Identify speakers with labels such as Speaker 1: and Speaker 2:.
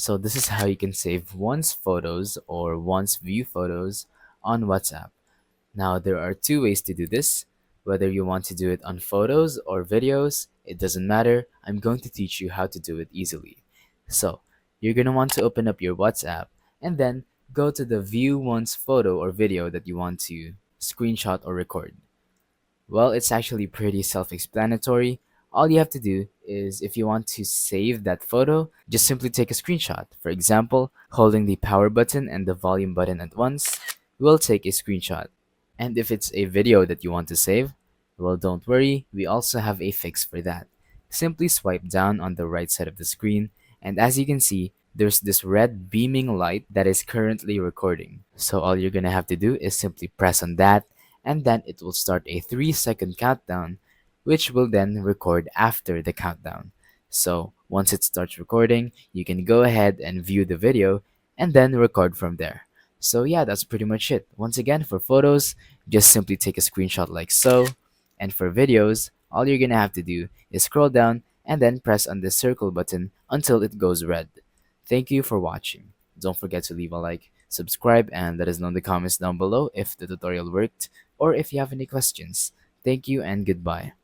Speaker 1: So this is how you can save one's photos or one's view photos on WhatsApp. Now, there are two ways to do this. Whether you want to do it on photos or videos, it doesn't matter. I'm going to teach you how to do it easily. So, you're going to want to open up your WhatsApp and then go to the view one's photo or video that you want to screenshot or record. Well, it's actually pretty self-explanatory. All you have to do is if you want to save that photo, just simply take a screenshot. For example, holding the power button and the volume button at once will take a screenshot. And if it's a video that you want to save, well, don't worry, we also have a fix for that. Simply swipe down on the right side of the screen, and as you can see, there's this red beaming light that is currently recording. So all you're gonna have to do is simply press on that, and then it will start a 3-second countdown, which will then record after the countdown. So once it starts recording, you can go ahead and view the video and then record from there. So yeah, that's pretty much it. Once again, for photos, just simply take a screenshot like so. And for videos, all you're gonna have to do is scroll down and then press on the circle button until it goes red. Thank you for watching. Don't forget to leave a like, subscribe, and let us know in the comments down below if the tutorial worked or if you have any questions. Thank you and goodbye.